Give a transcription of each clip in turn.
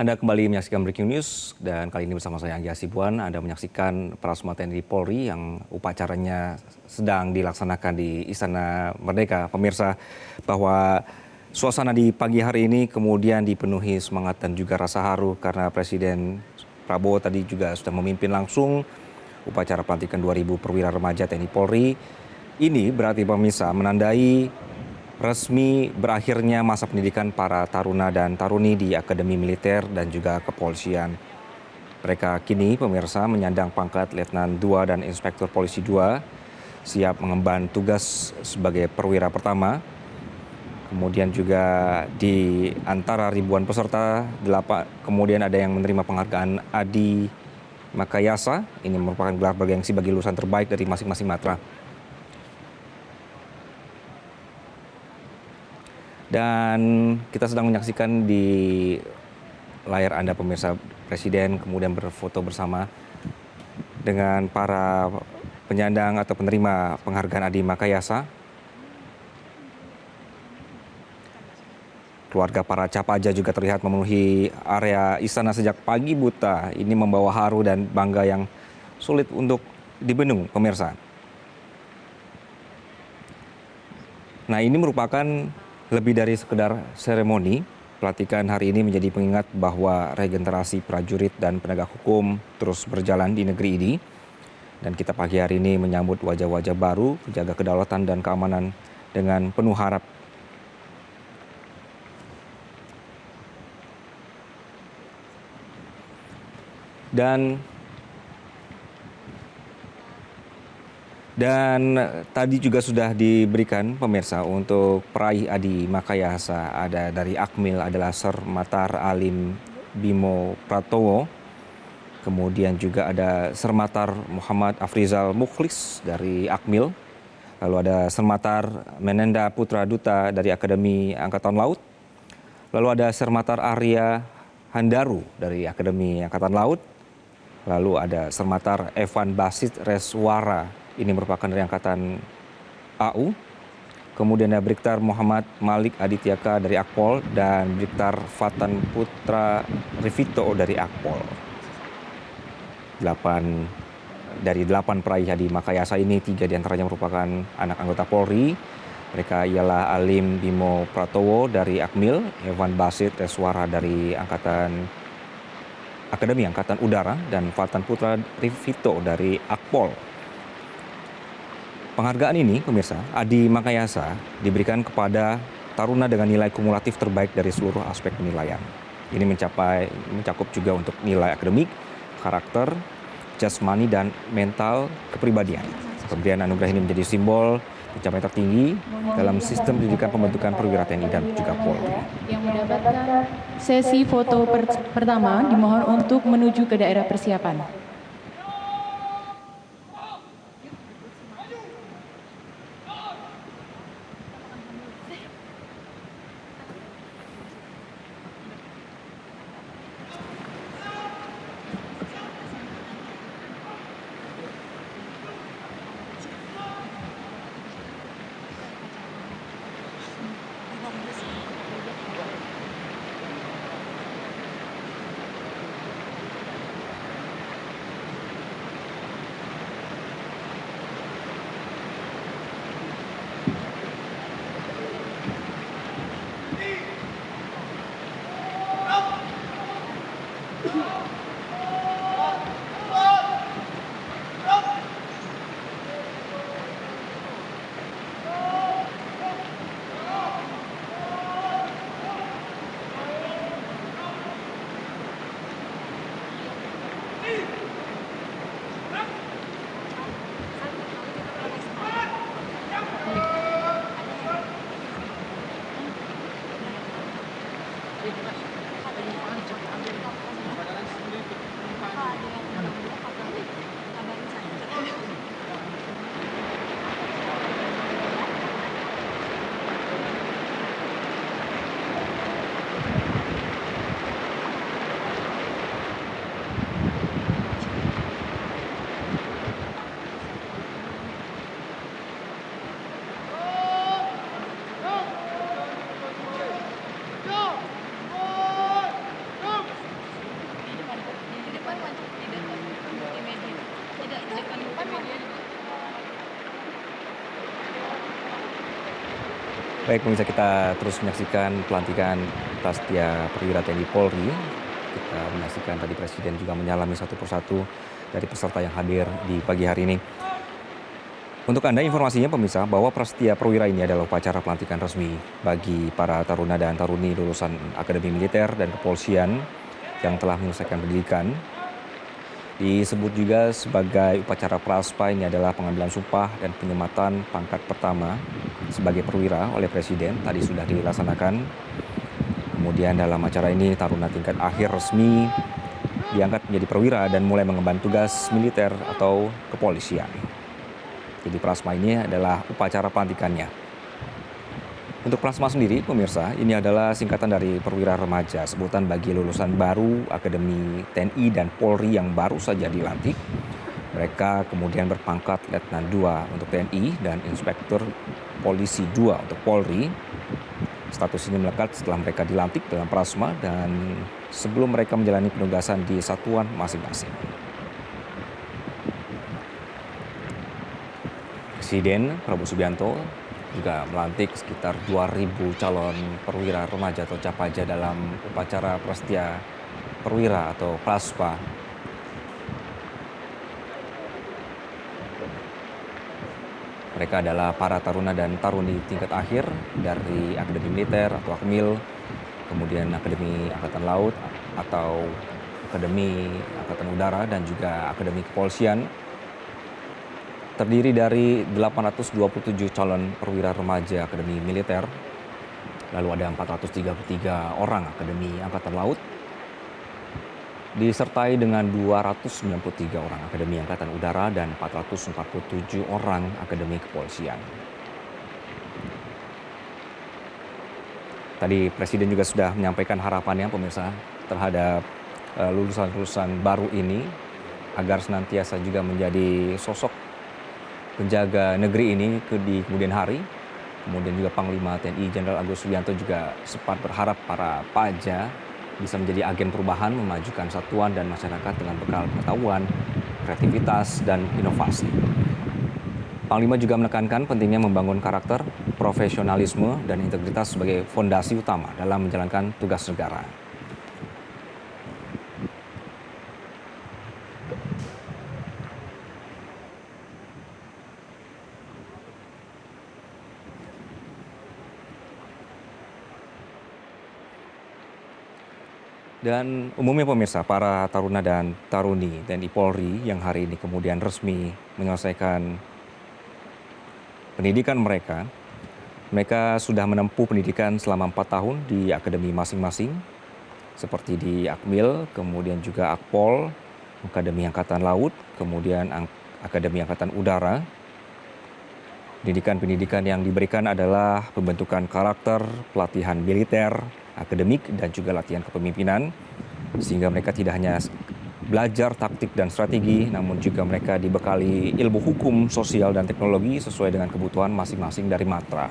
Anda kembali menyaksikan Breaking News dan kali ini bersama saya Anggi Hasibuan. Anda menyaksikan Parasma TNI Polri yang upacaranya sedang dilaksanakan di Istana Merdeka. Pemirsa, bahwa suasana di pagi hari ini kemudian dipenuhi semangat dan juga rasa haru karena Presiden Prabowo tadi juga sudah memimpin langsung upacara pelantikan 2000 perwira remaja TNI Polri. Ini berarti pemirsa menandai resmi berakhirnya masa pendidikan para taruna dan taruni di Akademi Militer dan juga Kepolisian. Mereka kini pemirsa menyandang pangkat Letnan 2 dan Inspektur Polisi 2, siap mengemban tugas sebagai perwira pertama. Kemudian juga di antara ribuan peserta, kemudian ada yang menerima penghargaan Adi Makayasa. Ini merupakan gelar bergengsi bagi lulusan terbaik dari masing-masing matra. Dan kita sedang menyaksikan di layar Anda pemirsa, Presiden kemudian berfoto bersama dengan para penyandang atau penerima penghargaan Adi Makayasa. Keluarga para Capaja juga terlihat memenuhi area istana sejak pagi buta. Ini membawa haru dan bangga yang sulit untuk dibendung pemirsa. Nah, ini merupakan lebih dari sekedar seremoni. Pelantikan hari ini menjadi pengingat bahwa regenerasi prajurit dan penegak hukum terus berjalan di negeri ini. Dan kita pagi hari ini menyambut wajah-wajah baru, menjaga kedaulatan dan keamanan dengan penuh harap. Dan tadi juga sudah diberikan pemirsa untuk peraih Adi Makayasa, ada dari Akmil adalah Ser Matar Alim Bimo Pratowo. Kemudian juga ada Ser Matar Muhammad Afrizal Mukhlis dari Akmil. Lalu ada Ser Matar Menenda Putra Duta dari Akademi Angkatan Laut. Lalu ada Ser Matar Arya Handaru dari Akademi Angkatan Laut. Lalu ada Ser Matar Evan Basit Reswara. Ini merupakan dari Angkatan AU. Kemudian ada Brigtar Muhammad Malik Adityaka dari Akpol dan Brigtar Fatan Putra Rivito dari Akpol. 8 peraih Adi Makayasa ini, 3 diantaranya merupakan anak anggota Polri. Mereka ialah Alim Bimo Pratowo dari Akmil, Evan Basit Reswara dari Akademi Angkatan Udara, dan Fatan Putra Rivito dari Akpol. Penghargaan ini, pemirsa, Adi Makayasa diberikan kepada taruna dengan nilai kumulatif terbaik dari seluruh aspek penilaian. Ini mencakup juga untuk nilai akademik, karakter, jasmani, dan mental kepribadian. Pemberian anugerah ini menjadi simbol pencapaian tertinggi dalam sistem pendidikan pembentukan perwira TNI dan juga Polri. Yang mendapatkan sesi foto pertama dimohon untuk menuju ke daerah persiapan. Baik pemirsa, kita terus menyaksikan pelantikan Prasetya Perwira TNI Polri. Kita menyaksikan tadi Presiden juga menyalami satu persatu dari peserta yang hadir di pagi hari ini. Untuk Anda informasinya pemirsa bahwa Prasetya Perwira ini adalah upacara pelantikan resmi bagi para taruna dan taruni lulusan Akademi Militer dan Kepolisian yang telah menyelesaikan pendidikan. Disebut juga sebagai upacara Praspa. Ini adalah pengambilan sumpah dan penyematan pangkat pertama sebagai perwira oleh Presiden. Tadi sudah dilaksanakan. Kemudian dalam acara ini taruna tingkat akhir resmi diangkat menjadi perwira dan mulai mengemban tugas militer atau kepolisian. Jadi Prasma ini adalah upacara pelantikannya. Untuk Prasma sendiri, pemirsa, ini adalah singkatan dari perwira remaja, sebutan bagi lulusan baru Akademi TNI dan Polri yang baru saja dilantik. Mereka kemudian berpangkat Letnan 2 untuk TNI dan Inspektur Polisi 2 untuk Polri. Status ini melekat setelah mereka dilantik dalam Prasma dan sebelum mereka menjalani penugasan di satuan masing-masing. Presiden Prabowo Subianto juga melantik sekitar 2.000 calon perwira remaja atau capaja dalam upacara Prasetya Perwira atau Praspa. Mereka adalah para taruna dan taruni tingkat akhir dari Akademi Militer atau Akmil, kemudian Akademi Angkatan Laut atau Akademi Angkatan Udara dan juga Akademi Kepolisian. Terdiri dari 827 calon perwira remaja Akademi Militer, lalu ada 433 orang Akademi Angkatan Laut, disertai dengan 293 orang Akademi Angkatan Udara dan 447 orang Akademi Kepolisian. Tadi Presiden juga sudah menyampaikan harapannya pemirsa terhadap lulusan-lulusan baru ini agar senantiasa juga menjadi sosok penjaga negeri ini di kemudian hari. Kemudian juga Panglima TNI Jenderal Agus Subianto juga sempat berharap para paja bisa menjadi agen perubahan, memajukan satuan dan masyarakat dengan bekal pengetahuan, kreativitas, dan inovasi. Panglima juga menekankan pentingnya membangun karakter, profesionalisme, dan integritas sebagai fondasi utama dalam menjalankan tugas negara. Dan umumnya pemirsa, para taruna dan taruni TNI Polri yang hari ini kemudian resmi menyelesaikan pendidikan mereka sudah menempuh pendidikan selama 4 tahun di akademi masing-masing, seperti di Akmil, kemudian juga Akpol, Akademi Angkatan Laut, kemudian Akademi Angkatan Udara. Pendidikan yang diberikan adalah pembentukan karakter, pelatihan militer, akademik, dan juga latihan kepemimpinan, sehingga mereka tidak hanya belajar taktik dan strategi, namun juga mereka dibekali ilmu hukum, sosial, dan teknologi sesuai dengan kebutuhan masing-masing dari matra.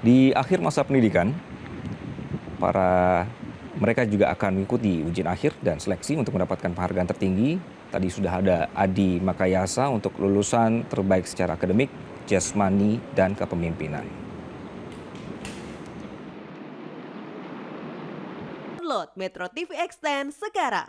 Di akhir masa pendidikan, mereka juga akan mengikuti ujian akhir dan seleksi untuk mendapatkan penghargaan tertinggi. Tadi sudah ada Adi Makayasa untuk lulusan terbaik secara akademik, jasmani, dan kepemimpinan. Download Metro TV Extend sekarang.